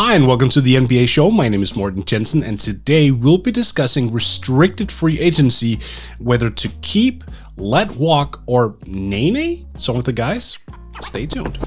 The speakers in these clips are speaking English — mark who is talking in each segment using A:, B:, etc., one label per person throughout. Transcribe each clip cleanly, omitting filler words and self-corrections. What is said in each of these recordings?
A: Hi and welcome to the NBA show. My name is Morten Jensen and today we'll be discussing restricted free agency, whether to keep, let walk, or Nene some of the guys. Stay tuned.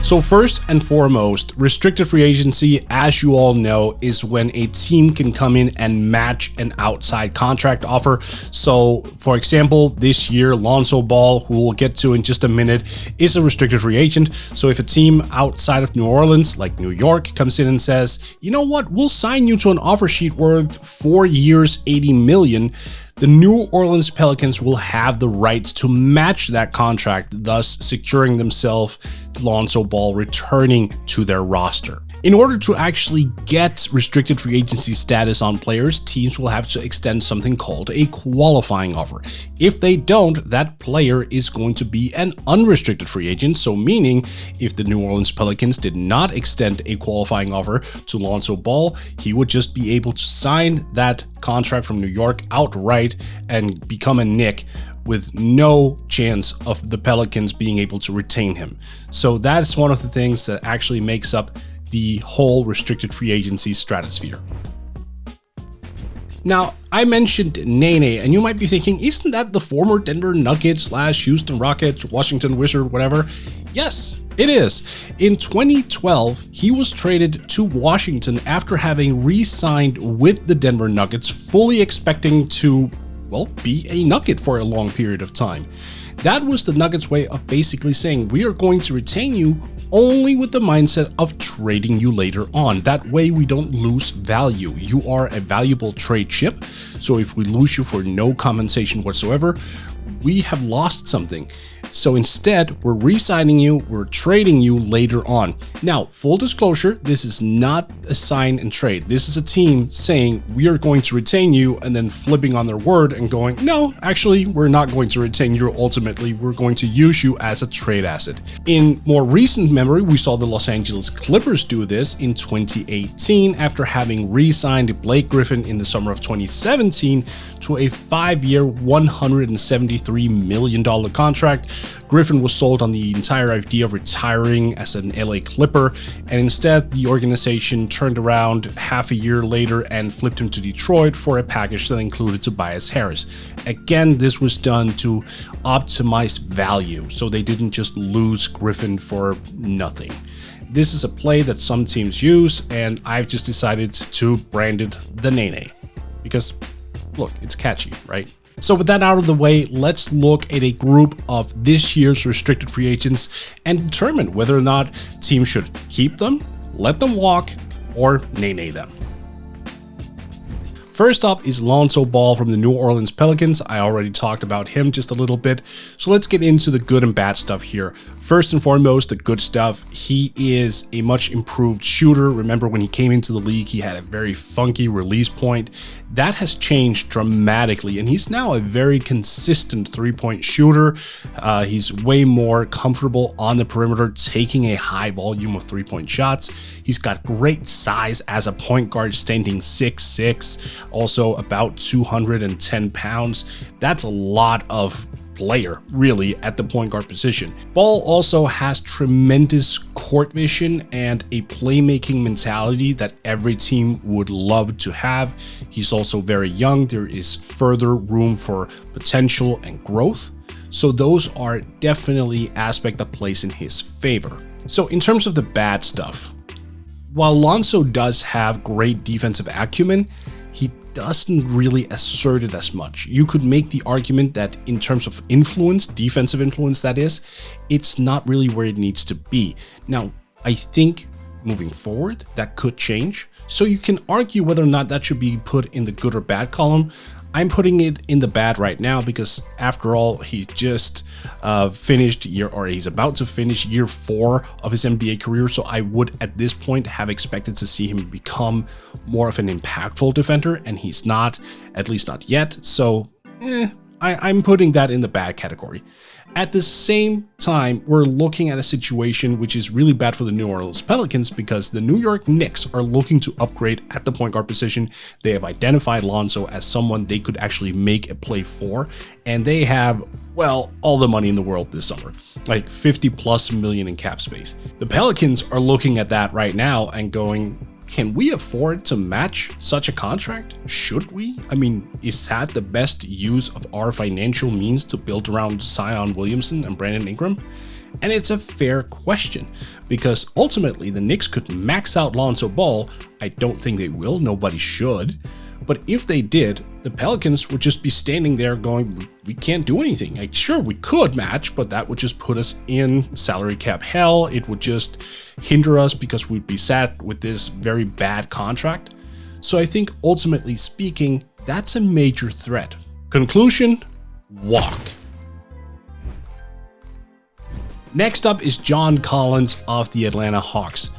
A: So first and foremost, restricted free agency, as you all know, is when a team can come in and match an outside contract offer. So for example, this year, Lonzo Ball, who we'll get to in just a minute, is a restricted free agent. So if a team outside of New Orleans, like New York, comes in and says, you know what, we'll sign you to an offer sheet worth 4 years, $80 million, the New Orleans Pelicans will have the rights to match that contract, thus securing themselves Lonzo Ball returning to their roster. In order to actually get restricted free agency status on players, teams will have to extend something called a qualifying offer. If they don't, that player is going to be an unrestricted free agent. So meaning if the New Orleans Pelicans did not extend a qualifying offer to Lonzo Ball, he would just be able to sign that contract from New York outright and become a Knick with no chance of the Pelicans being able to retain him. So that's one of the things that actually makes up the whole restricted free agency stratosphere. Now, I mentioned Nene, and you might be thinking, isn't that the former Denver Nuggets / Houston Rockets, Washington Wizard, whatever? Yes, it is. In 2012, he was traded to Washington after having re-signed with the Denver Nuggets, fully expecting to, well, be a Nugget for a long period of time. That was the Nuggets' way of basically saying, we are going to retain you only with the mindset of trading you later on. That way we don't lose value. You are a valuable trade chip. So if we lose you for no compensation whatsoever, we have lost something. So instead, we're re-signing you, we're trading you later on. Now, full disclosure, this is not a sign and trade. This is a team saying we are going to retain you and then flipping on their word and going, no, actually, we're not going to retain you. Ultimately, we're going to use you as a trade asset. In more recent memory, we saw the Los Angeles Clippers do this in 2018 after having re-signed Blake Griffin in the summer of 2017 to a 5-year, $173 million contract. Griffin was sold on the entire idea of retiring as an LA Clipper, and instead the organization turned around half a year later and flipped him to Detroit for a package that included Tobias Harris. Again, this was done to optimize value, so they didn't just lose Griffin for nothing. This is a play that some teams use, and I've just decided to brand it the Nene. Because, look, it's catchy, right? So with that out of the way, let's look at a group of this year's restricted free agents and determine whether or not teams should keep them, let them walk, or Nene them. First up is Lonzo Ball from the New Orleans Pelicans. I already talked about him just a little bit, so let's get into the good and bad stuff here. First and foremost, the good stuff. He is a much improved shooter. Remember when he came into the league, he had a very funky release point. That has changed dramatically, and he's now a very consistent three-point shooter. He's way more comfortable on the perimeter, taking a high volume of three-point shots. He's got great size as a point guard, standing 6'6", also about 210 pounds. That's a lot of player, really, at the point guard position. Ball also has tremendous court vision and a playmaking mentality that every team would love to have. He's also very young. There is further room for potential and growth. So those are definitely aspects that plays in his favor. So in terms of the bad stuff, while Lonzo does have great defensive acumen, he doesn't really assert it as much. You could make the argument that in terms of influence, defensive influence that is, it's not really where it needs to be. Now, I think moving forward, that could change. So you can argue whether or not that should be put in the good or bad column. I'm putting it in the bad right now because after all, he just he's about to finish year 4 of his NBA career. So I would at this point have expected to see him become more of an impactful defender, and he's not, at least not yet. So I'm putting that in the bad category. At the same time, we're looking at a situation which is really bad for the New Orleans Pelicans because the New York Knicks are looking to upgrade at the point guard position. They have identified Lonzo as someone they could actually make a play for, and they have, well, all the money in the world this summer, like 50+ million in cap space. The Pelicans are looking at that right now and going, can we afford to match such a contract? Should we? I mean, is that the best use of our financial means to build around Zion Williamson and Brandon Ingram? And it's a fair question because ultimately the Knicks could max out Lonzo Ball. I don't think they will, nobody should. But if they did, the Pelicans would just be standing there going, we can't do anything. Like, sure, we could match, but that would just put us in salary cap hell. It would just hinder us because we'd be sat with this very bad contract. So I think ultimately speaking, that's a major threat. Conclusion, walk. Next up is John Collins of the Atlanta Hawks.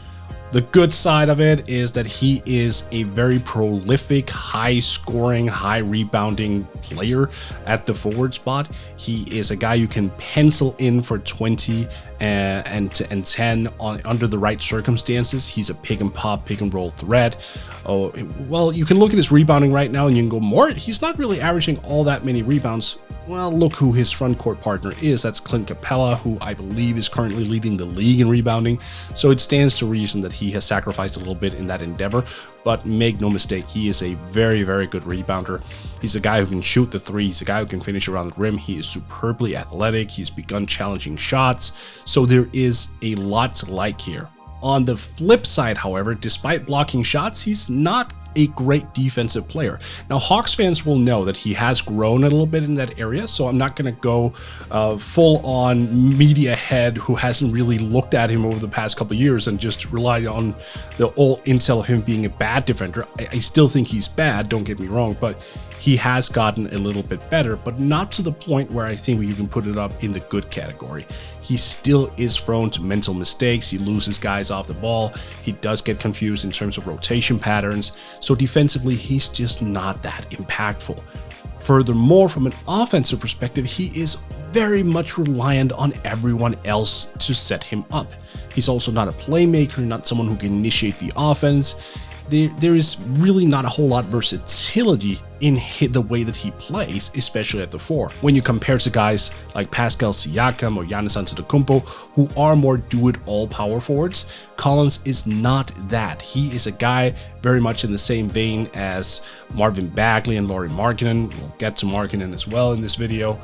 A: The good side of it is that he is a very prolific, high-scoring, high-rebounding player at the forward spot. He is a guy you can pencil in for 20 and 10 under the right circumstances. He's a pick-and-pop, pick-and-roll threat. Oh, well, you can look at his rebounding right now and you can go, Mort, he's not really averaging all that many rebounds. Well, look who his front court partner is. That's Clint Capella, who I believe is currently leading the league in rebounding. So it stands to reason that he has sacrificed a little bit in that endeavor. But make no mistake, he is a very, very good rebounder. He's a guy who can shoot the three. He's a guy who can finish around the rim. He is superbly athletic. He's begun challenging shots. So there is a lot to like here. On the flip side, however, despite blocking shots, he's not a great defensive player. Now, Hawks fans will know that he has grown a little bit in that area, so I'm not going to go full-on media head who hasn't really looked at him over the past couple of years and just relied on the old intel of him being a bad defender. I still think he's bad, don't get me wrong, but he has gotten a little bit better, but not to the point where I think you can put it up in the good category. He still is prone to mental mistakes. He loses guys off the ball. He does get confused in terms of rotation patterns. So defensively, he's just not that impactful. Furthermore, from an offensive perspective, he is very much reliant on everyone else to set him up. He's also not a playmaker, not someone who can initiate the offense. There is really not a whole lot of versatility in the way that he plays, especially at the 4. When you compare to guys like Pascal Siakam or Giannis Antetokounmpo, who are more do-it-all power forwards, Collins is not that. He is a guy very much in the same vein as Marvin Bagley and Lauri Markkanen. We'll get to Markkanen as well in this video,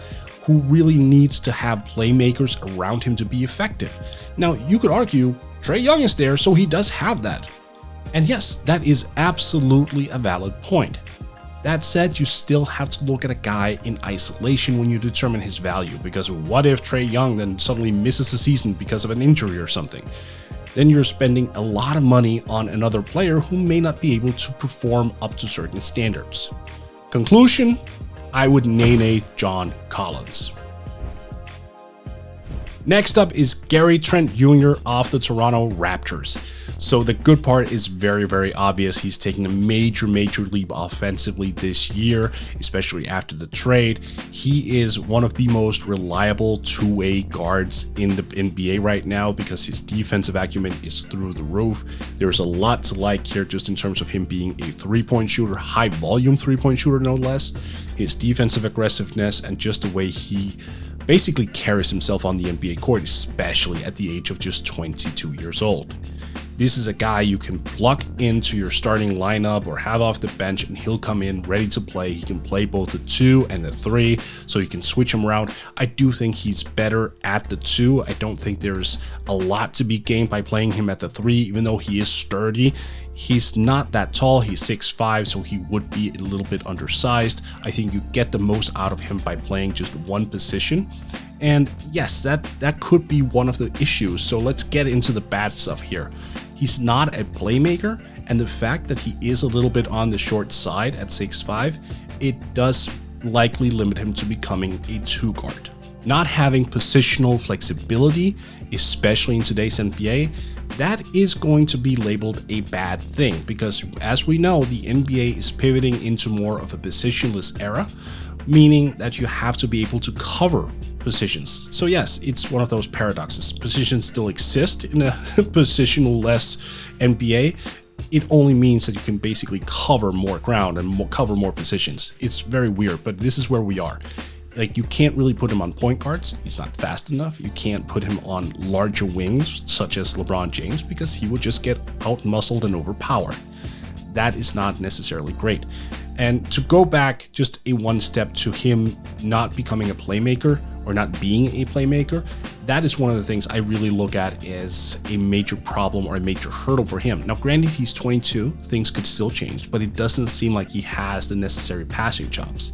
A: who really needs to have playmakers around him to be effective. Now, you could argue Trae Young is there, so he does have that. And yes, that is absolutely a valid point. That said, you still have to look at a guy in isolation when you determine his value, because what if Trae Young then suddenly misses a season because of an injury or something? Then you're spending a lot of money on another player who may not be able to perform up to certain standards. Conclusion, I would Nene John Collins. Next up is Gary Trent Jr. of the Toronto Raptors. So the good part is very, very obvious. He's taking a major leap offensively this year, especially after the trade. He is one of the most reliable two-way guards in the NBA right now because his defensive acumen is through the roof. There's a lot to like here just in terms of him being a three-point shooter, high-volume three-point shooter no less. His defensive aggressiveness and just the way he basically carries himself on the NBA court, especially at the age of just 22 years old. This is a guy you can plug into your starting lineup or have off the bench and he'll come in ready to play. He can play both the 2 and the 3, so you can switch him around. I do think he's better at the 2. I don't think there's a lot to be gained by playing him at the 3, even though he is sturdy. He's not that tall. He's 6'5", so he would be a little bit undersized. I think you get the most out of him by playing just one position. And yes, that could be one of the issues. So let's get into the bad stuff here. He's not a playmaker, and the fact that he is a little bit on the short side at 6'5", it does likely limit him to becoming a 2 guard. Not having positional flexibility, especially in today's NBA, that is going to be labeled a bad thing because, as we know, the NBA is pivoting into more of a positionless era, meaning that you have to be able to cover positions. So yes, it's one of those paradoxes. Positions still exist in a positional-less NBA. It only means that you can basically cover more ground and cover more positions. It's very weird, but this is where we are. Like, you can't really put him on point guards. He's not fast enough. You can't put him on larger wings, such as LeBron James, because he would just get out-muscled and overpowered. That is not necessarily great. And to go back just one step to him not becoming a playmaker or not being a playmaker, that is one of the things I really look at as a major problem or a major hurdle for him. Now, granted, he's 22, things could still change, but it doesn't seem like he has the necessary passing chops.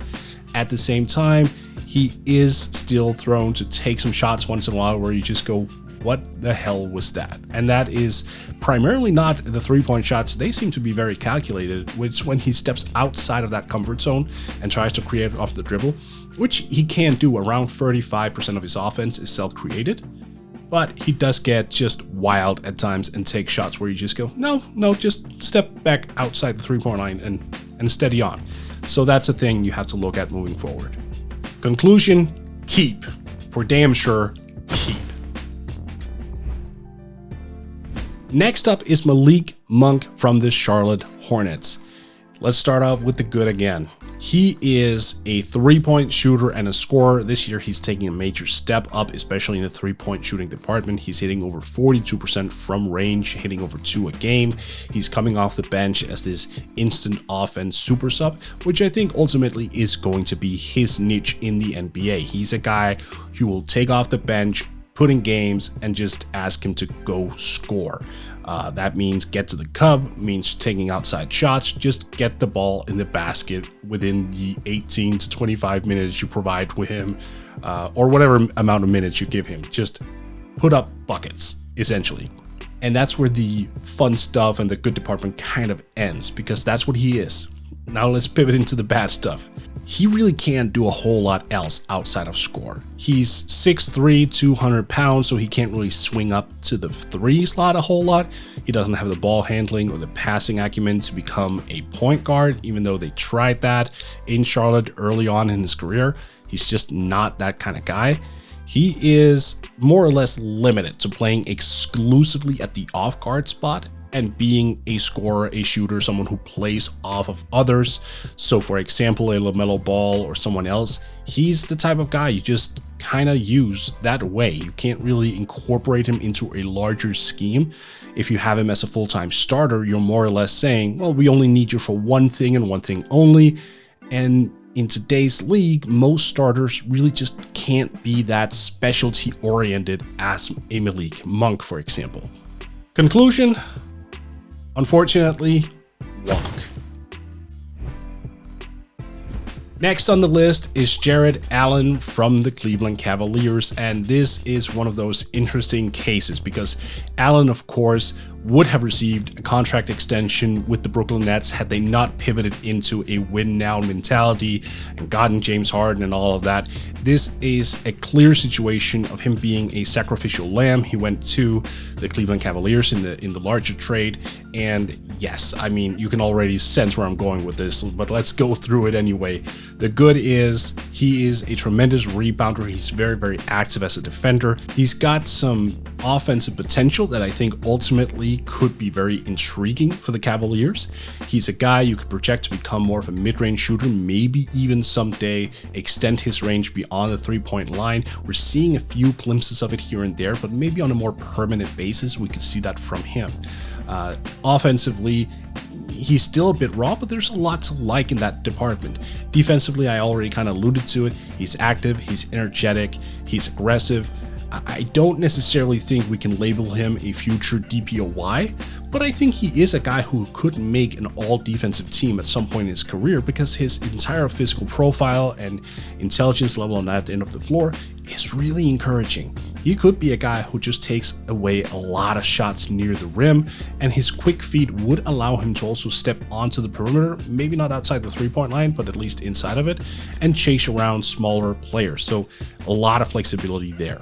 A: At the same time, he is still thrown to take some shots once in a while where you just go, what the hell was that? And that is primarily not the three-point shots. They seem to be very calculated, which when he steps outside of that comfort zone and tries to create off the dribble, which he can do. Around 35% of his offense is self-created, but he does get just wild at times and take shots where you just go, no, just step back outside the three-point line and steady on. So that's a thing you have to look at moving forward. Conclusion, keep. For damn sure, keep. Next up is Malik Monk from the Charlotte Hornets. Let's start off with the good again. He is a three-point shooter and a scorer. This year, he's taking a major step up, especially in the three-point shooting department. He's hitting over 42% from range, hitting over 2 a game. He's coming off the bench as this instant offense super sub, which I think ultimately is going to be his niche in the NBA. He's a guy who will take off the bench, put in games, and just ask him to go score. That means get to the cup, means taking outside shots, just get the ball in the basket within the 18 to 25 minutes you provide with him, or whatever amount of minutes you give him. Just put up buckets, essentially. And that's where the fun stuff and the good department kind of ends, because that's what he is. Now let's pivot into the bad stuff. He really can't do a whole lot else outside of score. He's 6'3", 200 pounds, so he can't really swing up to the 3 slot a whole lot. He doesn't have the ball handling or the passing acumen to become a point guard, even though they tried that in Charlotte early on in his career. He's just not that kind of guy. He is more or less limited to playing exclusively at the off-guard spot and being a scorer, a shooter, someone who plays off of others. So for example, a LaMelo Ball or someone else, he's the type of guy you just kind of use that way. You can't really incorporate him into a larger scheme. If you have him as a full-time starter, you're more or less saying, well, we only need you for one thing and one thing only. And in today's league, most starters really just can't be that specialty oriented as a Malik Monk, for example. Conclusion, unfortunately, walk. Next on the list is Jarrett Allen from the Cleveland Cavaliers, and this is one of those interesting cases because Allen, of course, would have received a contract extension with the Brooklyn Nets had they not pivoted into a win-now mentality and gotten James Harden and all of that. This is a clear situation of him being a sacrificial lamb. He went to the Cleveland Cavaliers in the larger trade, and yes, I mean, you can already sense where I'm going with this, but let's go through it anyway. The good is he is a tremendous rebounder. He's very, very active as a defender. He's got some offensive potential that I think ultimately could be very intriguing for the Cavaliers. He's a guy you could project to become more of a mid-range shooter, maybe even someday extend his range beyond the three-point line. We're seeing a few glimpses of it here and there, but maybe on a more permanent basis, we could see that from him. Offensively, he's still a bit raw, but there's a lot to like in that department. Defensively, I already kind of alluded to it. He's active, he's energetic, he's aggressive. I don't necessarily think we can label him a future DPOY, but I think he is a guy who could make an all-defensive team at some point in his career because his entire physical profile and intelligence level on that end of the floor is really encouraging. He could be a guy who just takes away a lot of shots near the rim, and his quick feet would allow him to also step onto the perimeter, maybe not outside the three-point line, but at least inside of it, and chase around smaller players. So a lot of flexibility there.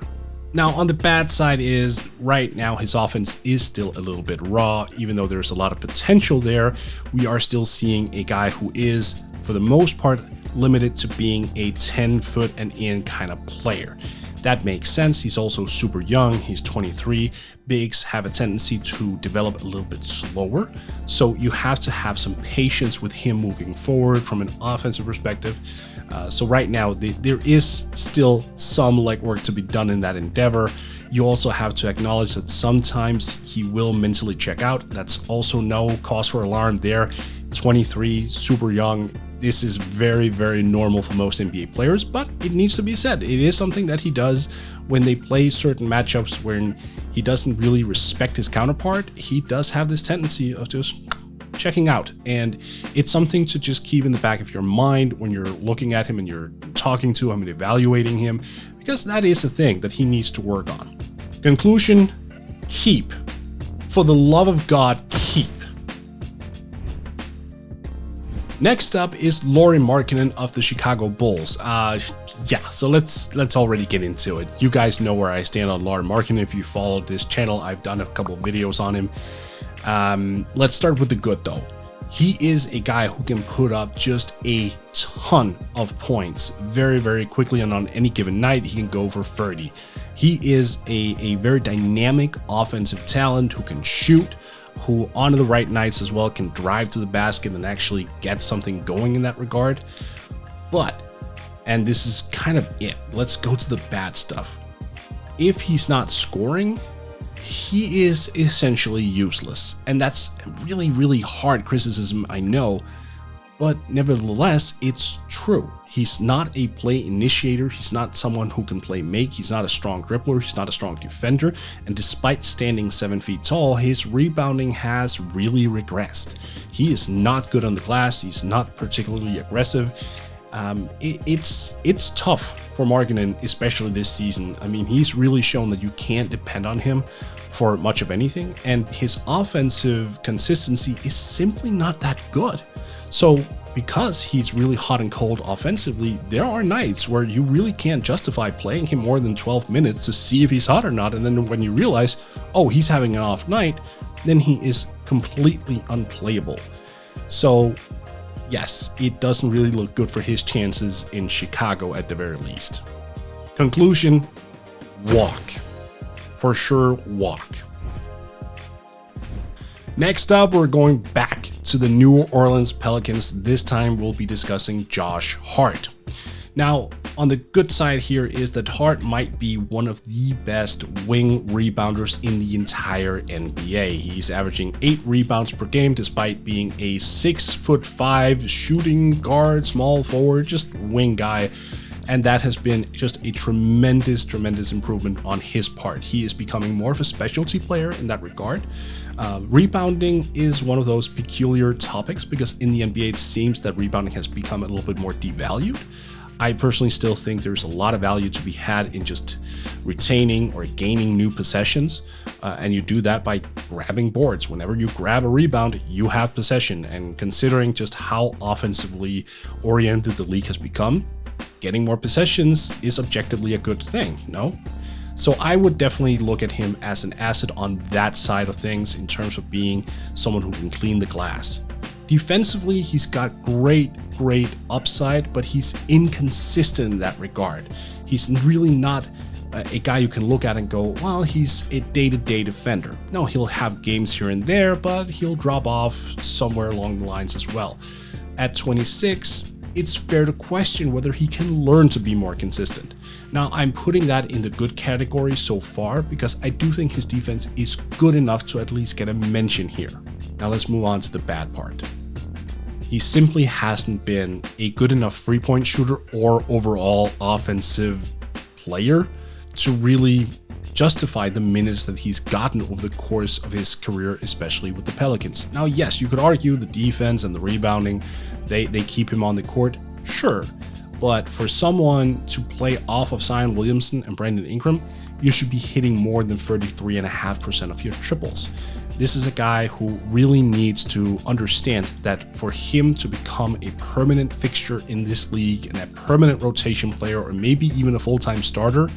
A: Now, on the bad side is right now his offense is still a little bit raw. Even though there's a lot of potential there, we are still seeing a guy who is, for the most part, limited to being a 10-foot and in kind of player. That makes sense. He's also super young. He's 23. Bigs have a tendency to develop a little bit slower. So you have to have some patience with him moving forward from an offensive perspective. So right now, there is still some legwork to be done in that endeavor. You also have to acknowledge that sometimes he will mentally check out. That's also no cause for alarm there. 23, super young. This is very, very normal for most NBA players, but it needs to be said. It is something that he does when they play certain matchups where he doesn't really respect his counterpart. He does have this tendency of just checking out, and it's something to just keep in the back of your mind when you're looking at him and you're talking to him and evaluating him, because that is a thing that he needs to work on. Conclusion, keep. For the love of God, keep. Next up is Lauri Markkanen of the Chicago Bulls. Yeah, so let's already get into it. You guys know where I stand on Lauri Markkanen. If you followed this channel, I've done a couple of videos on him. Let's start with the good though. He is a guy who can put up just a ton of points very, very quickly, and on any given night, he can go for 30. He is a very dynamic offensive talent who can shoot, who on the right nights as well can drive to the basket and actually get something going in that regard. But, and this is kind of it, let's go to the bad stuff. If he's not scoring, he is essentially useless. And that's really, really hard criticism, I know, but nevertheless, it's true. He's not a play initiator. He's not someone who can play make. He's not a strong dribbler. He's not a strong defender. And despite standing 7 feet tall, his rebounding has really regressed. He is not good on the glass. He's not particularly aggressive. It's tough for Markkanen, especially this season. I mean, he's really shown that you can't depend on him for much of anything, and his offensive consistency is simply not that good. So because he's really hot and cold offensively, there are nights where you really can't justify playing him more than 12 minutes to see if he's hot or not. And then when you realize, oh, he's having an off night, then he is completely unplayable. So yes, it doesn't really look good for his chances in Chicago at the very least. Conclusion, walk. For sure, walk. Next up, we're going back to the New Orleans Pelicans. This time we'll be discussing Josh Hart. Now, on the good side here is that Hart might be one of the best wing rebounders in the entire NBA. He's averaging 8 rebounds per game despite being a 6'5" shooting guard, small forward, just wing guy. And that has been just a tremendous, tremendous improvement on his part. He is becoming more of a specialty player in that regard. Rebounding is one of those peculiar topics because in the NBA it seems that rebounding has become a little bit more devalued. I personally still think there's a lot of value to be had in just retaining or gaining new possessions, and you do that by grabbing boards. Whenever you grab a rebound, you have possession, and considering just how offensively oriented the league has become, getting more possessions is objectively a good thing, no? So I would definitely look at him as an asset on that side of things in terms of being someone who can clean the glass. Defensively, he's got great upside, but he's inconsistent in that regard. He's really not a guy you can look at and go, well, he's a day-to-day defender. No, he'll have games here and there, but he'll drop off somewhere along the lines as well. At 26, it's fair to question whether he can learn to be more consistent. Now, I'm putting that in the good category so far because I do think his defense is good enough to at least get a mention here. Now let's move on to the bad part. He simply hasn't been a good enough three-point shooter or overall offensive player to really justify the minutes that he's gotten over the course of his career, especially with the Pelicans. Now, yes, you could argue the defense and the rebounding, they keep him on the court, sure. But for someone to play off of Zion Williamson and Brandon Ingram, you should be hitting more than 33.5% of your triples. This is a guy who really needs to understand that for him to become a permanent fixture in this league and a permanent rotation player, or maybe even a full-time starter,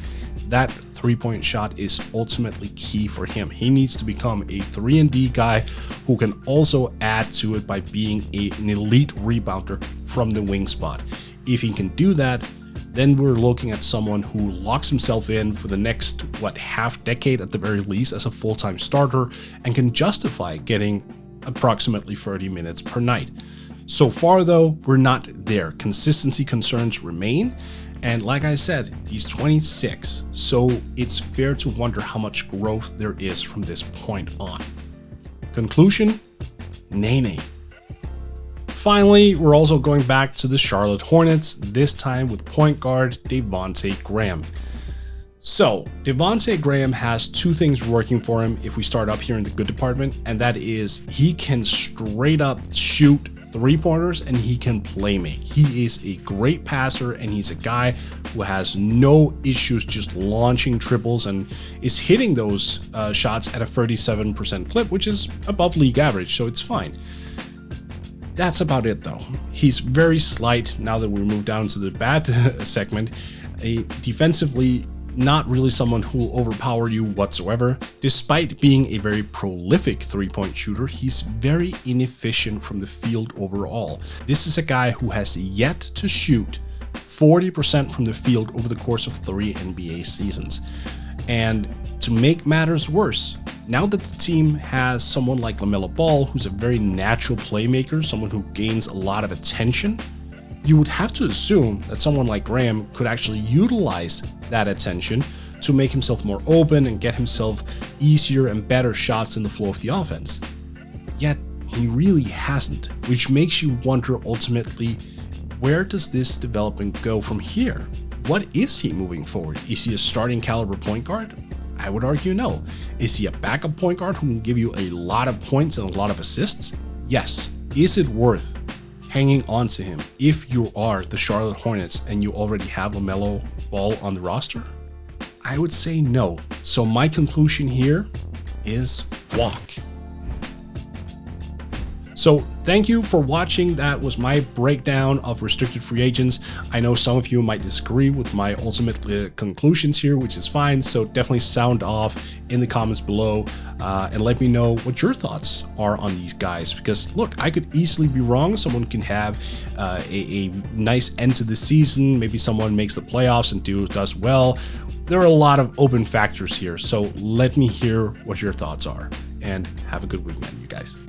A: that three-point shot is ultimately key for him. He needs to become a 3-and-D guy who can also add to it by being an elite rebounder from the wing spot. If he can do that, then we're looking at someone who locks himself in for the next, half decade at the very least as a full-time starter and can justify getting approximately 30 minutes per night. So far though, we're not there. Consistency concerns remain. And like I said, he's 26, so it's fair to wonder how much growth there is from this point on. Conclusion, Nene. Finally, we're also going back to the Charlotte Hornets, this time with point guard Devonte Graham. So, Devonte Graham has two things working for him if we start up here in the good department, and that is he can straight up shoot three-pointers and he can play make. He is a great passer and he's a guy who has no issues just launching triples and is hitting those shots at a 37% clip, which is above league average, so it's fine. That's about it though. He's very slight now that we move down to the bad segment. Defensively, not really someone who will overpower you whatsoever. Despite being a very prolific three-point shooter, he's very inefficient from the field overall. This is a guy who has yet to shoot 40% from the field over the course of 3 NBA seasons. And to make matters worse, now that the team has someone like LaMelo Ball, who's a very natural playmaker, someone who gains a lot of attention, you would have to assume that someone like Graham could actually utilize that attention to make himself more open and get himself easier and better shots in the flow of the offense. Yet, he really hasn't, which makes you wonder ultimately, where does this development go from here? What is he moving forward? Is he a starting caliber point guard? I would argue no. Is he a backup point guard who can give you a lot of points and a lot of assists? Yes. Is it worth hanging on to him if you are the Charlotte Hornets and you already have LaMelo Ball on the roster? I would say no. So my conclusion here is walk. So thank you for watching. That was my breakdown of restricted free agents. I know some of you might disagree with my ultimate conclusions here, which is fine. So definitely sound off in the comments below and let me know what your thoughts are on these guys. Because look, I could easily be wrong. Someone can have a nice end to the season. Maybe someone makes the playoffs and does well. There are a lot of open factors here. So let me hear what your thoughts are, and have a good weekend, you guys.